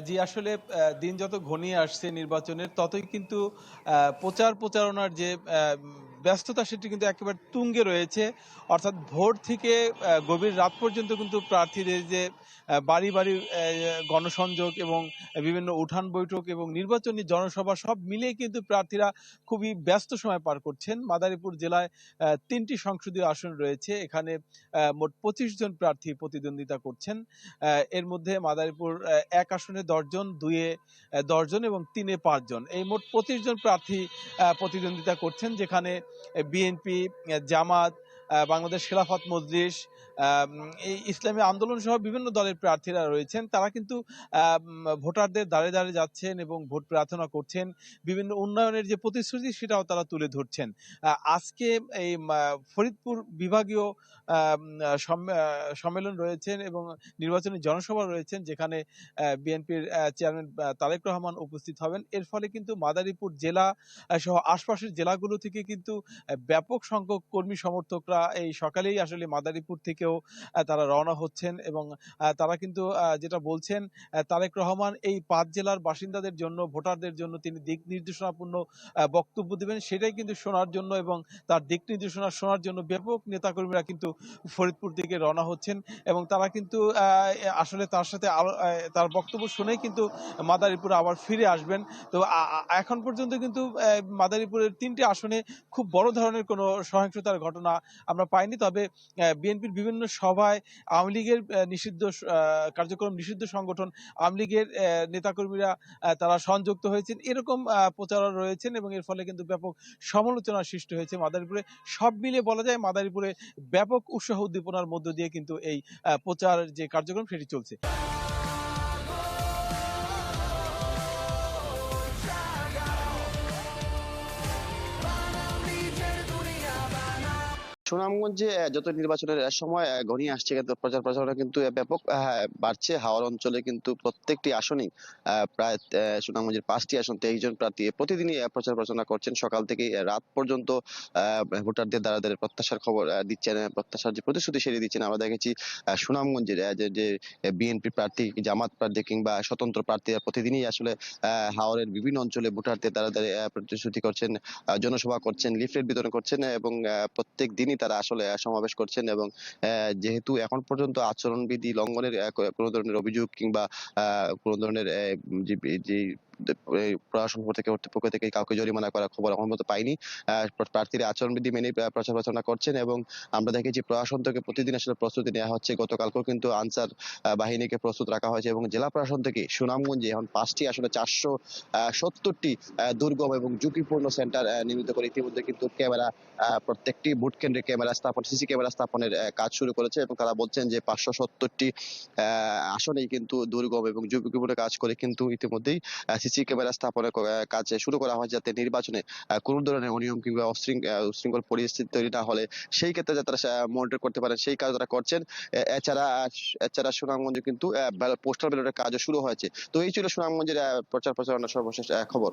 জি আসলে দিন যত ঘনিয়ে আসছে নির্বাচনের ততই কিন্তু প্রচারণার যে ব্যস্ততা সেটি কিন্তু একেবারে তুঙ্গে রয়েছে। অর্থাৎ ভোর থেকে গভীর রাত পর্যন্ত কিন্তু প্রার্থীদের যে বাড়ি, বাড়ি গণসংযোগ এবং বিভিন্ন উঠান বৈঠক এবং নির্বাচনী জনসভা সব মিলিয়ে কিন্তু প্রার্থীরা খুবই ব্যস্ত সময় পার করছেন। মাদারীপুর জেলায় ৩টি সংসদীয় আসন রয়েছে। এখানে মোট ২৫ জন প্রার্থী প্রতিদ্বন্দ্বিতা করছেন। এর মধ্যে মাদারীপুর ১ আসনে ১০ জন, ২ এ ১০ জন এবং ৩ এ ৫ জন। এই মোট ২৫ জন প্রার্থী প্রতিদ্বন্দ্বিতা করছেন, যেখানে বিএনপি, জামাত, বাংলাদেশ খেলাফত মজলিস, এই ইসলামী আন্দোলন সহ বিভিন্ন দলের প্রার্থীরা রয়েছেন। তারা কিন্তু ভোটারদের দ্বারে দ্বারে যাচ্ছেন এবং ভোট প্রার্থনা করছেন। বিভিন্ন উন্নয়নের যে প্রতিশ্রুতি সেটাও তারা তুলে ধরছেন। আজকে এই ফরিদপুর বিভাগীয় সম্মেলন রয়েছেন এবং নির্বাচনী জনসভা রয়েছেন, যেখানে বিএনপির চেয়ারম্যান তারেক রহমান উপস্থিত হবেন। এর ফলে কিন্তু মাদারীপুর জেলা সহ আশপাশের জেলাগুলো থেকে কিন্তু ব্যাপক সংখ্যক কর্মী সমর্থকরা এই সকালেই আসলে মাদারীপুর থেকেও তারা রওনা হচ্ছেন এবং তারা কিন্তু যেটা বলছেন, তারেক রহমান এই ৫ জেলার বাসিন্দাদের জন্য, ভোটারদের জন্য তিনি দিক নির্দেশনাপূর্ণ বক্তব্য দিবেন, সেটাই কিন্তু শোনার জন্য এবং তার দিক নির্দেশনা শোনার জন্য ব্যাপক নেতাকর্মীরা কিন্তু ফরিদপুর থেকে রওনা হচ্ছেন এবং তারা কিন্তু আসলে তার সাথে তার বক্তব্য শুনেই কিন্তু মাদারীপুরে আবার ফিরে আসবেন। তো এখন পর্যন্ত কিন্তু মাদারীপুরের ৩টি আসনে খুব বড় ধরনের কোনো সহিংসতার ঘটনা আমরা পাইনি। তবে বিএনপির বিভিন্ন সভায় আওয়ামী লীগের নিষিদ্ধ কার্যক্রম নিষিদ্ধ সংগঠন আওয়ামী লীগের নেতাকর্মীরা তারা সংযুক্ত হয়েছেন, এরকম প্রচারণা রয়েছেন এবং এর ফলে কিন্তু ব্যাপক সমালোচনার সৃষ্টি হয়েছে মাদারীপুরে। সব মিলিয়ে বলা যায় মাদারীপুরে ব্যাপক উৎসাহ উদ্দীপনার মধ্য দিয়ে কিন্তু এই প্রচার যে কার্যক্রম সেটি চলছে। সুনামগঞ্জে যত নির্বাচনের সময় ঘনিয়ে আসছে, কিন্তু প্রচার প্রচারণা কিন্তু ব্যাপক বাড়ছে। হাওর অঞ্চলে কিন্তু প্রত্যেকটি আসনেই প্রায় সুনামগঞ্জের ৫টি আসন ২৩ জন প্রার্থী প্রতিদিনই প্রচার প্রচারণা করছেন। সকাল থেকে রাত পর্যন্ত ভোটারদের দ্বারা দ্বারা প্রত্যাশার খবর দিচ্ছেন, প্রত্যাশার যে প্রতিশ্রুতি সেটি দিচ্ছেন। আমরা দেখেছি সুনামগঞ্জের যে বিএনপি প্রার্থী, জামাত প্রার্থী কিংবা স্বতন্ত্র প্রার্থীরা প্রতিদিনই আসলে হাওরের বিভিন্ন অঞ্চলে ভোটারদের দ্বারা দ্বারা প্রতিশ্রুতি করছেন, জনসভা করছেন, লিফলেট বিতরণ করছেন এবং প্রত্যেক দিনই তারা আসলে সমাবেশ করছেন। এবং যেহেতু এখন পর্যন্ত আচরণবিধি লঙ্ঘনের কোনো ধরনের অভিযোগ কিংবা কোনো ধরনের যে যে প্রশাসন কর্তৃপক্ষ থেকে কাউকে জরিমানা করার খবর এখন পর্যন্ত পাইনি। প্রার্থীরা আচরণবিধি মেনে প্রচার প্রচারণা করছেন এবং আমরা দেখেছি প্রশাসন থেকে প্রতিদিন আসলে প্রস্তুতি নেওয়া হচ্ছে। গতকালকেও কিন্তু আনসার বাহিনীকে প্রস্তুত রাখা হয়েছে এবং জেলা প্রশাসন থেকে সুনামগঞ্জে এখন 5টি আসলে 470টি দুর্গম এবং ঝুঁকিপূর্ণ সেন্টার নির্মিত করে ইতিমধ্যে কিন্তু ক্যামেরা, প্রত্যেকটি ভোট কেন্দ্রে ক্যামেরা স্থাপন, সিসি ক্যামেরা স্থাপনের কাজ শুরু করেছে এবং তারা বলছেন যে 570টি আসনেই কিন্তু দুর্গম এবং ঝুঁকিপূর্ণ কাজ করে কিন্তু ইতিমধ্যেই সিসি ক্যামেরা স্থাপনের কাজ শুরু করা হয়, যাতে নির্বাচনে কোনো ধরনের অনিয়ম কিংবা উশৃঙ্খল পরিস্থিতি তৈরি না হলে সেই ক্ষেত্রে যাতে তারা মনিটর করতে পারেন সেই কাজ তারা করছেন। এছাড়া সুনামগঞ্জে কিন্তু পোস্টাল ব্যালটের কাজও শুরু হয়েছে। তো এই ছিল সুনামগঞ্জের প্রচার প্রচারণার সর্বশেষ খবর।